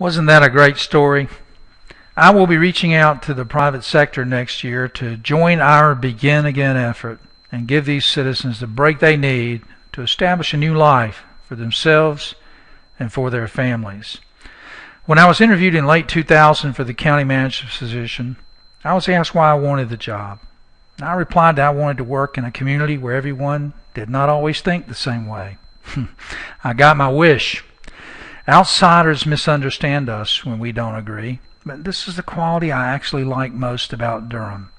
Wasn't that a great story? I will be reaching out to the private sector next year to join our Begin Again effort and give these citizens the break they need to establish a new life for themselves and for their families. When I was interviewed in late 2000 for the county manager's position, I was asked why I wanted the job. I replied that I wanted to work in a community where everyone did not always think the same way. I got my wish. Outsiders misunderstand us when we don't agree, but this is the quality I actually like most about Durham.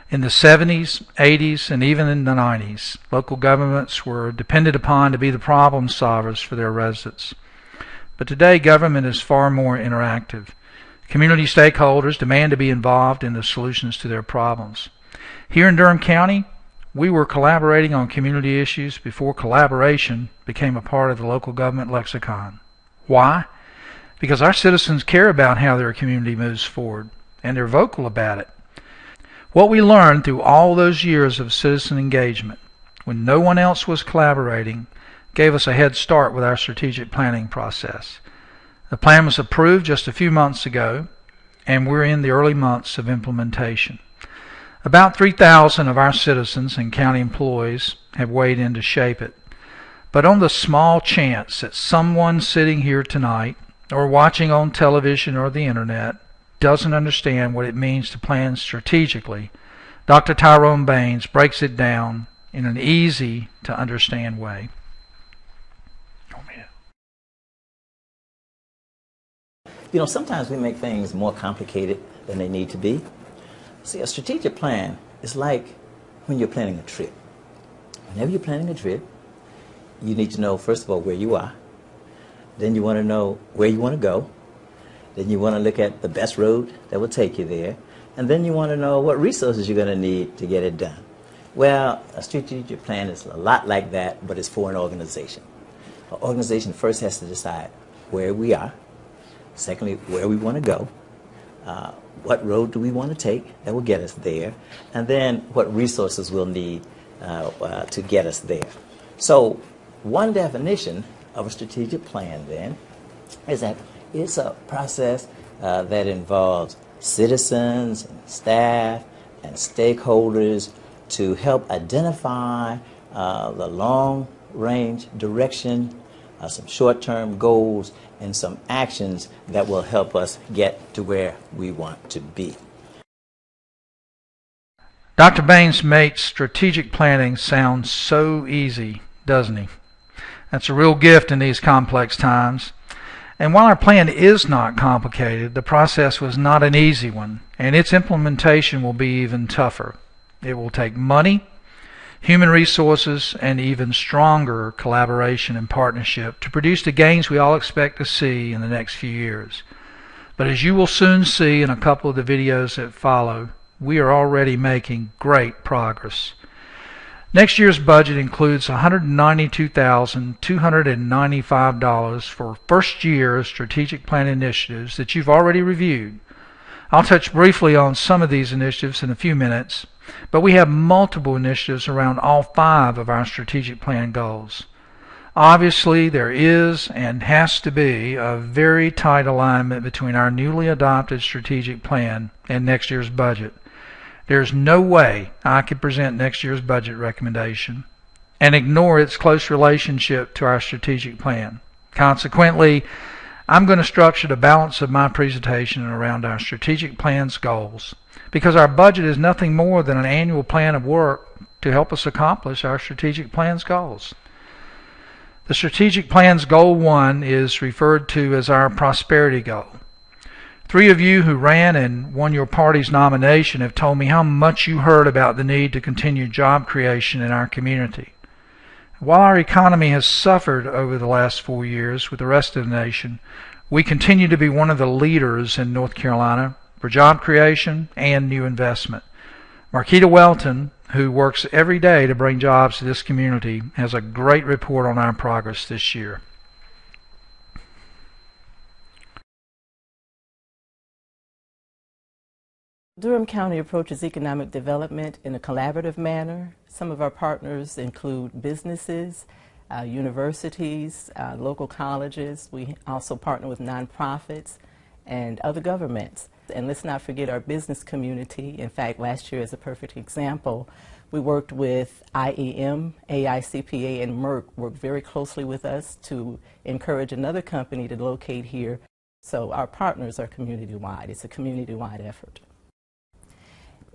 In the 70s, 80s, and even in the 90s, local governments were depended upon to be the problem solvers for their residents. But today, government is far more interactive. Community stakeholders demand to be involved in the solutions to their problems. Here in Durham County, we were collaborating on community issues before collaboration became a part of the local government lexicon. Why? Because our citizens care about how their community moves forward, and they're vocal about it. What we learned through all those years of citizen engagement, when no one else was collaborating, gave us a head start with our strategic planning process. The plan was approved just a few months ago, and we're in the early months of implementation. About 3,000 of our citizens and county employees have weighed in to shape it. But on the small chance that someone sitting here tonight or watching on television or the internet doesn't understand what it means to plan strategically, Dr. Tyrone Baines breaks it down in an easy to understand way. You know, sometimes we make things more complicated than they need to be. See, a strategic plan is like when you're planning a trip. Whenever you're planning a trip, you need to know, first of all, where you are. Then you want to know where you want to go. Then you want to look at the best road that will take you there. And then you want to know what resources you're going to need to get it done. Well, a strategic plan is a lot like that, but it's for an organization. An organization first has to decide where we are. Secondly, where we want to go. What road do we want to take that will get us there. And then what resources we'll need to get us there. So one definition of a strategic plan, then, is that it's a process that involves citizens and staff and stakeholders to help identify the long-range direction, some short-term goals, and some actions that will help us get to where we want to be. Dr. Baines makes strategic planning sound so easy, doesn't he? That's a real gift in these complex times. And while our plan is not complicated, the process was not an easy one, and its implementation will be even tougher. It will take money, human resources, and even stronger collaboration and partnership to produce the gains we all expect to see in the next few years. But as you will soon see in a couple of the videos that follow, we are already making great progress. Next year's budget includes $192,295 for first-year strategic plan initiatives that you've already reviewed. I'll touch briefly on some of these initiatives in a few minutes, but we have multiple initiatives around all 5 of our strategic plan goals. Obviously, there is and has to be a very tight alignment between our newly adopted strategic plan and next year's budget. There's no way I could present next year's budget recommendation and ignore its close relationship to our strategic plan. Consequently, I'm going to structure the balance of my presentation around our strategic plan's goals, because our budget is nothing more than an annual plan of work to help us accomplish our strategic plan's goals. The strategic plan's goal 1 is referred to as our prosperity goal. 3 of you who ran and won your party's nomination have told me how much you heard about the need to continue job creation in our community. While our economy has suffered over the last 4 years with the rest of the nation, we continue to be one of the leaders in North Carolina for job creation and new investment. Marquita Welton, who works every day to bring jobs to this community, has a great report on our progress this year. Durham County approaches economic development in a collaborative manner. Some of our partners include businesses, universities, local colleges. We also partner with nonprofits and other governments. And let's not forget our business community. In fact, last year is a perfect example. We worked with IEM, AICPA, and Merck worked very closely with us to encourage another company to locate here. So our partners are community-wide. It's a community-wide effort.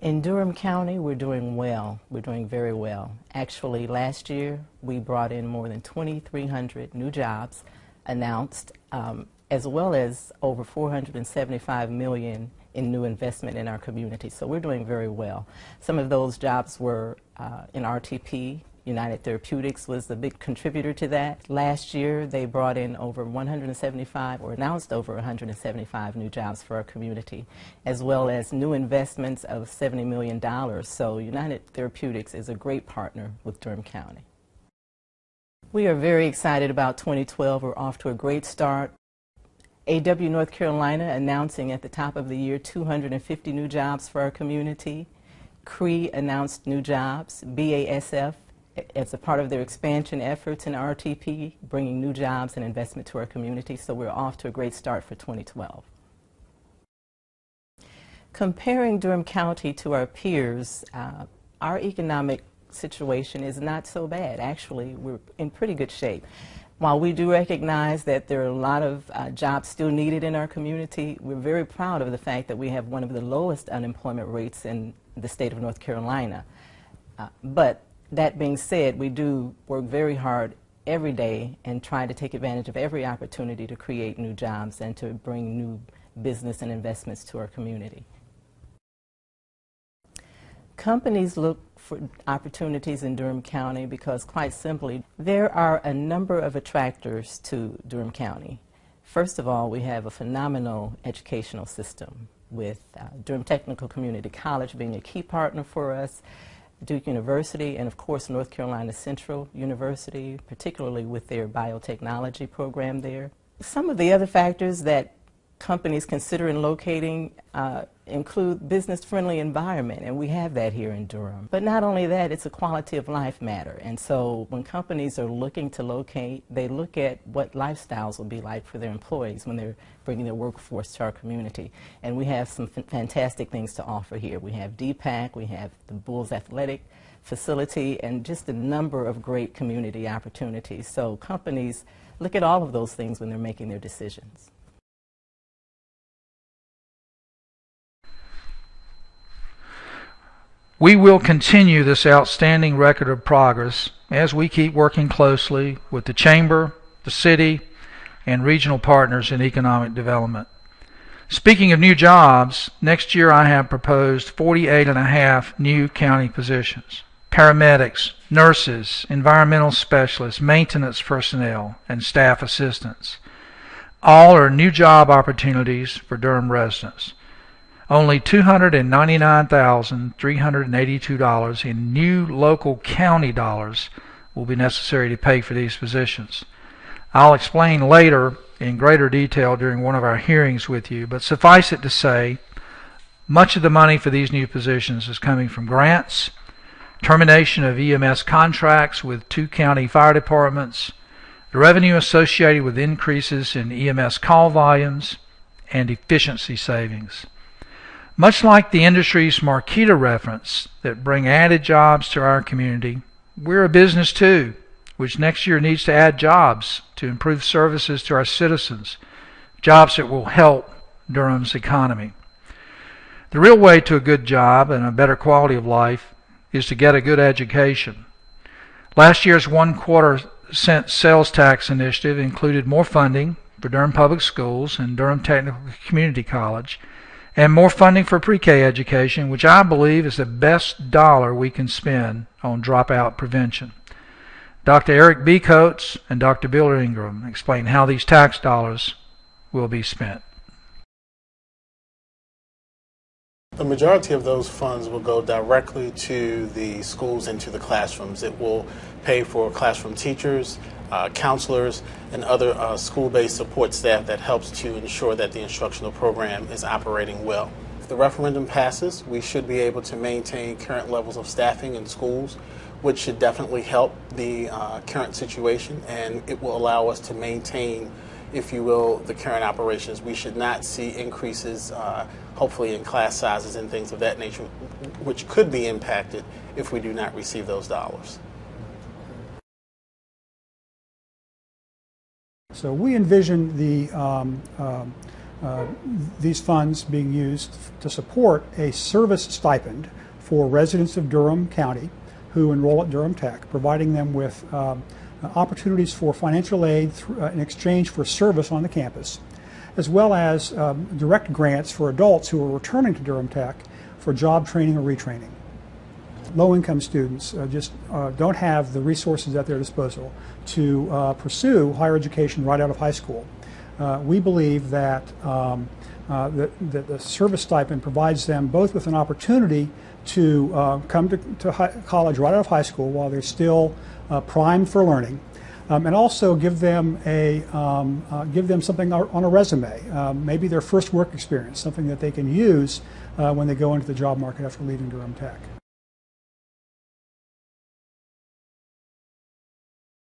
In Durham County, we're doing well. We're doing very well. Actually, last year, we brought in more than 2,300 new jobs announced, as well as over $475 million in new investment in our community. So we're doing very well. Some of those jobs were in RTP. United Therapeutics was the big contributor to that. Last year, they brought in over 175, or announced over 175 new jobs for our community, as well as new investments of $70 million. So United Therapeutics is a great partner with Durham County. We are very excited about 2012. We're off to a great start. AW North Carolina announcing at the top of the year 250 new jobs for our community. CRE announced new jobs. BASF, as a part of their expansion efforts in RTP, bringing new jobs and investment to our community. So we're off to a great start for 2012. Comparing Durham County to our peers, our economic situation is not so bad. Actually, we're in pretty good shape. While we do recognize that there are a lot of jobs still needed in our community, we're very proud of the fact that we have one of the lowest unemployment rates in the state of North Carolina. But that being said, we do work very hard every day and try to take advantage of every opportunity to create new jobs and to bring new business and investments to our community. Companies look for opportunities in Durham County because, quite simply, there are a number of attractors to Durham County. First of all, we have a phenomenal educational system with Durham Technical Community College being a key partner for us, Duke University, and of course North Carolina Central University, particularly with their biotechnology program there. Some of the other factors that companies consider in locating include business-friendly environment, and we have that here in Durham. But not only that, it's a quality of life matter. And so when companies are looking to locate, they look at what lifestyles will be like for their employees when they're bringing their workforce to our community. And we have some fantastic things to offer here. We have DPAC, we have the Bulls Athletic Facility, and just a number of great community opportunities. So companies look at all of those things when they're making their decisions. We will continue this outstanding record of progress as we keep working closely with the Chamber, the City, and regional partners in economic development. Speaking of new jobs, next year I have proposed 48.5 new county positions. Paramedics, nurses, environmental specialists, maintenance personnel, and staff assistants. All are new job opportunities for Durham residents. Only $299,382 in new local county dollars will be necessary to pay for these positions. I'll explain later in greater detail during one of our hearings with you, but suffice it to say, much of the money for these new positions is coming from grants, termination of EMS contracts with 2 county fire departments, the revenue associated with increases in EMS call volumes, and efficiency savings. Much like the industry's Marquita reference that bring added jobs to our community, we're a business too, which next year needs to add jobs to improve services to our citizens, jobs that will help Durham's economy. The real way to a good job and a better quality of life is to get a good education. Last year's 1/4 cent sales tax initiative included more funding for Durham Public Schools and Durham Technical Community College, and more funding for pre-K education, which I believe is the best dollar we can spend on dropout prevention. Dr. Eric B. Coates and Dr. Bill Ingram explain how these tax dollars will be spent. The majority of those funds will go directly to the schools and to the classrooms. It will pay for classroom teachers, counselors, and other school-based support staff that helps to ensure that the instructional program is operating well. If the referendum passes, we should be able to maintain current levels of staffing in schools. which should definitely help the current situation, and it will allow us to maintain, if you will, the current operations. We should not see increases, hopefully, in class sizes and things of that nature, which could be impacted if we do not receive those dollars. So we envision these funds being used to support a service stipend for residents of Durham County who enroll at Durham Tech, providing them with opportunities for financial aid in exchange for service on the campus, as well as direct grants for adults who are returning to Durham Tech for job training or retraining. Low-income students just don't have the resources at their disposal to pursue higher education right out of high school. We believe that that the service stipend provides them both with an opportunity to come to college right out of high school while they're still primed for learning, and also give them something on a resume, maybe their first work experience, something that they can use when they go into the job market after leaving Durham Tech.